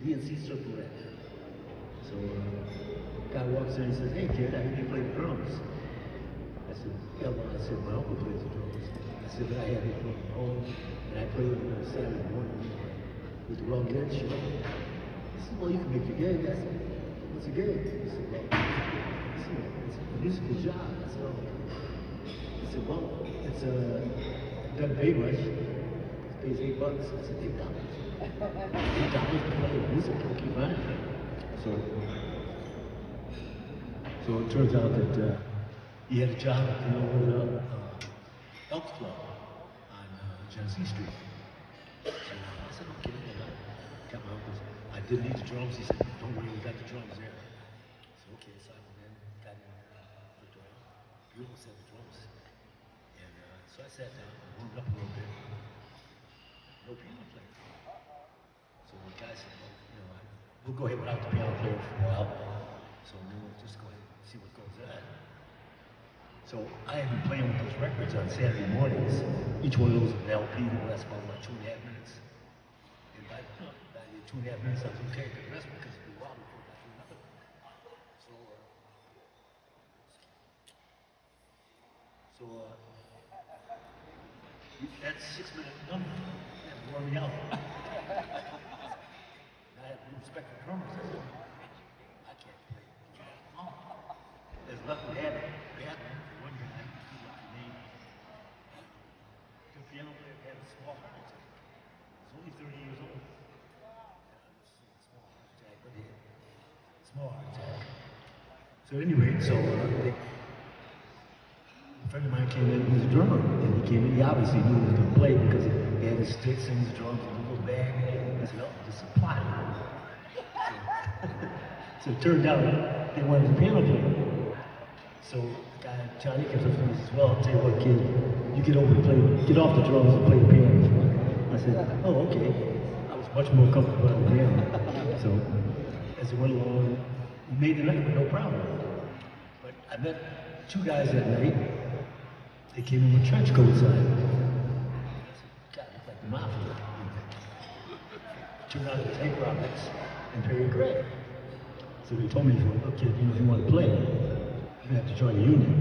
DNC circle rat. So guy walks in and says, "Hey kid, I hear you play drums." I said, "Yeah, well," I said, "my uncle plays the drums." I said, "But I have it from home, and I play them on Saturday morning with the raw good show." He said, "Well, you can make your gig." I said, "What's a gig?" He said, "Well, it's a musical job." I said, "Oh." He said, "Well, it doesn't pay much. It pays $8." I said, $8. $8 to play music, okay, fine. So it turns out that he had a job at the Elks Club on Genesee Street. So I said, "Okay," and I got my uncle's. I didn't need the drums. He said, "Don't worry, we got the drums there." I said, "Okay," so I went in, got in there, looked around, beautiful set of drums. And so I sat down and warmed up a little bit. No piano player. So the guy said, "Well, we'll go ahead without the piano player for a while. So then we'll just go ahead and see what goes on." So I had been playing with those records on Saturday mornings. Each one of those was an LP that lasts about 2.5 minutes. And by the 2.5 minutes, I was okay. The rest because it'd be a while before I got to another one. So that 6-minute number that wore me out. And I had respect for drummers. I said, "I can't play. As luck would have it, Batman, one guy, he left the name. The piano player had a small heart attack. He was only 30 years old. Small heart attack, but he had a small heart attack. So anyway, a friend of mine came in, he was a drummer, and he obviously knew he was going to play because he had his sticks and his drums and a little bag. I said, "Oh, just supply." So it turned out they wanted a piano player. So the guy, Johnny, comes up to me and says, "Well, I'll tell you what, kid, you get over and get off the drums and play the piano." I said, "Oh, okay." I was much more comfortable on the piano. So as it went along, we made the night with no problem. But I met 2 guys that night. They came in with trench coats on. I said, "God, look like the mafia." Turned out it was Hank Roberts and Perry Gray. So they told me, "Look, kid, if you want to play, you're gonna have to join the union."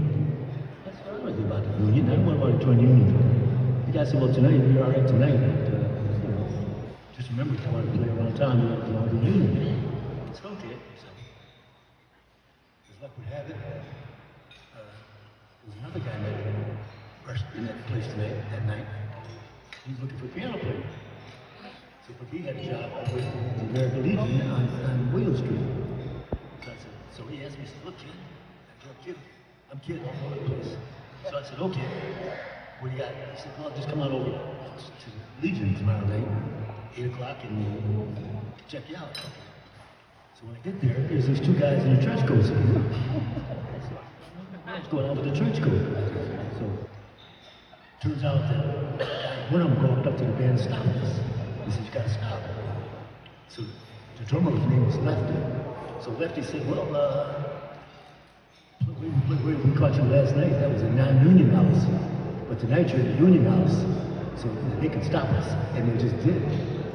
I said, "I don't know anything about the union. I don't want to join the union." The guy said, "Well, tonight, you're all right tonight, but just remember, if you want to play around town, you have to belong to the union." I said, "Okay." So, as luck would have it, there was another guy in that place tonight, that night. He was looking for a piano player. So, but he had a job with the American Legion on William Street. So he asked me, he said, "Look, kid, I'm kid all over the place." So I said, "Okay, what do you got?" He said, "Well, just come on over to Legion tomorrow night, 8 o'clock, and check you out." So when I get there, there's these 2 guys in the trench coats. What's going on with the trench coat? So turns out that one of them walked up to the band and stopped us. He said, "You gotta stop." So the drummer's name was Lefty. So Lefty said, "Well, we caught you last night. That was a non-union house. But tonight you're in the union house. So they can stop us." And they just did.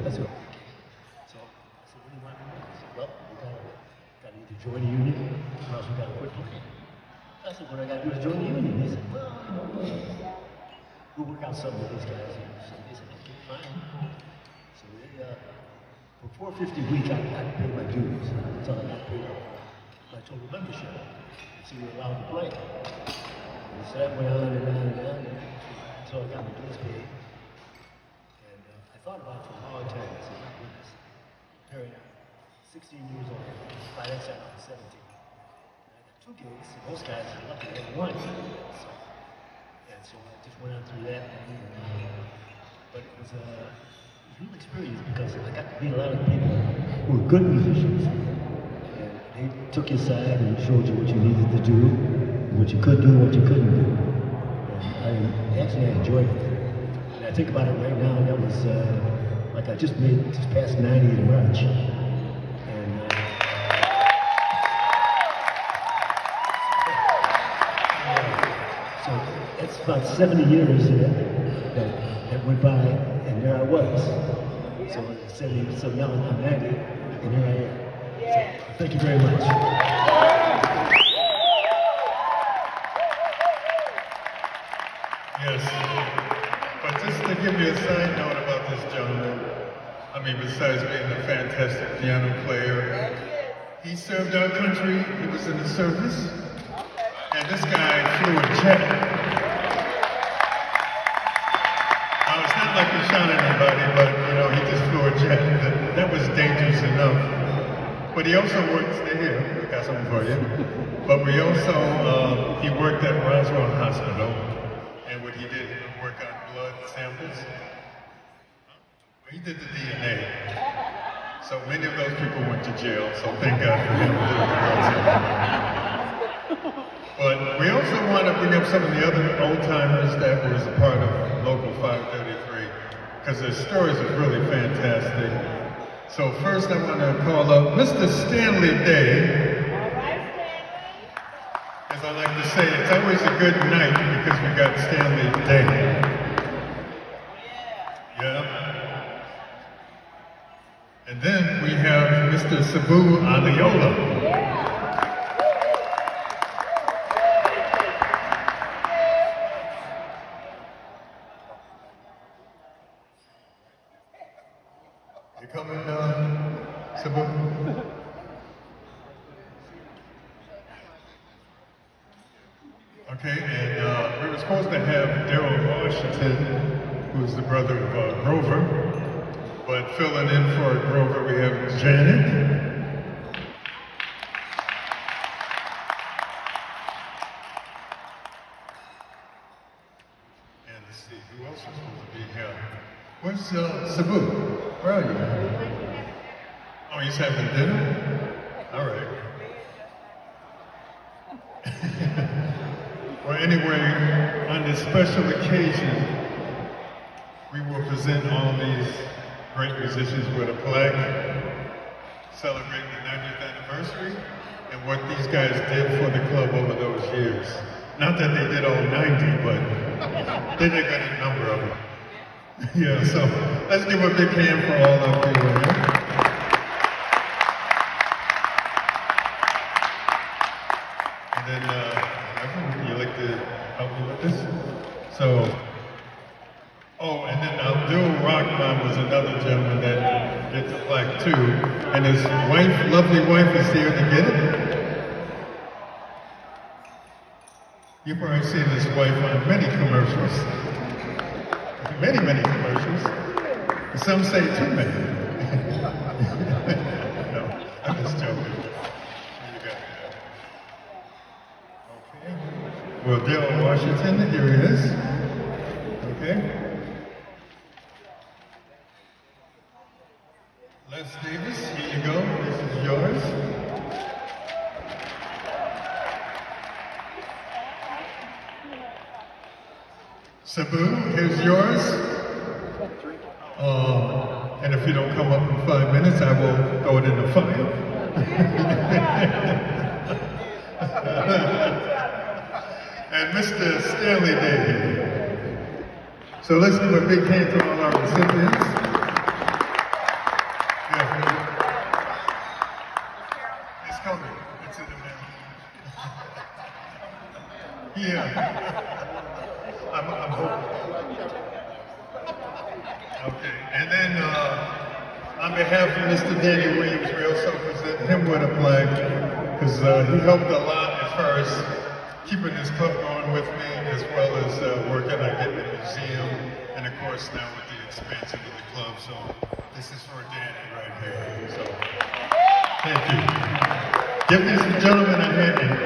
That's what. So I said, "What do you want to do?" He said, "Well, we gotta either join the union or else we gotta quit playing." I said, "What do I gotta do to join the union?" He said, "Well, we'll work out something with these guys." So they said, "Okay, fine." So for $4.50 a week, I paid my dues. That's all I got paid my total membership. So we were allowed to play. And so that went on and on and on until I got my dues paid. And I thought about it for a long time. I said, "My goodness, here I am, 16 years old. By that time, I was 17. And I got 2 gigs, and most guys are lucky to have 1. So I just went on through that. But it was a real experience because I got to meet a lot of people who were good musicians. And they took your side and showed you what you needed to do, what you could do, what you couldn't do. And I enjoyed it. And I think about it right now, that was like I just passed 90 in March. And so it's about 70 years that went by, and there I was. So now I'm 90, and Thank you very much. Yes, but just to give you a side note about this gentleman, I mean, besides being a fantastic piano player, he served our country, he was in the service, and this guy flew a jet. Now, it's not like he shot anybody, but, you know, he just flew a jet. That was dangerous enough. But he also worked, stay here, I got something for you. But we also, he worked at Roswell Hospital, and what he did, he would work on blood samples. He did the DNA. So many of those people went to jail, so thank God for him. But we also want to bring up some of the other old-timers that was a part of Local 533, because their stories are really fantastic. So first I want to call up Mr. Stanley Day. As I like to say, it's always a good night because we got Stanley Day. Yeah. And then we have Mr. Sabu Aliola. You coming, Sabu? Okay, and we were supposed to have Daryl Washington, who's the brother of Grover, but filling in for Grover we have Janet. And let's see, who else is supposed to be here? Where's Sabu? Where are you? Oh, he's having dinner? All right. Well, anyway, on this special occasion, we will present all these great musicians with a plaque celebrating the 90th anniversary and what these guys did for the club over those years. Not that they did all 90, but they did a good number of them. Yeah, so let's give a big hand for all of you here. And then, you like to help me with this? So, oh, and then Abdul Rahman was another gentleman that gets a plaque too. And his wife, lovely wife, is here to get it. You've probably seen his wife on many commercials. Many, many commercials. Some say too many. No, I'm just joking. You got it. Okay. Well, Daryl Washington, here he is. Okay. Les Davis, here you go. This is yours. Sabu, here's yours. And if you don't come up in 5 minutes, I will throw it in the fire. And Mr. Stanley Day. So let's give a big hand to all our recipients. Yeah. It's coming. It's in the mail. Yeah. I'm hoping. Okay, and then on behalf of Mr. Daniel Williams, we also present him with a plaque because he helped a lot as far as keeping this club going with me, as well as working on getting the museum, and of course now with the expansion of the club. So this is for Danny right here. So thank you. Give these gentlemen a hand.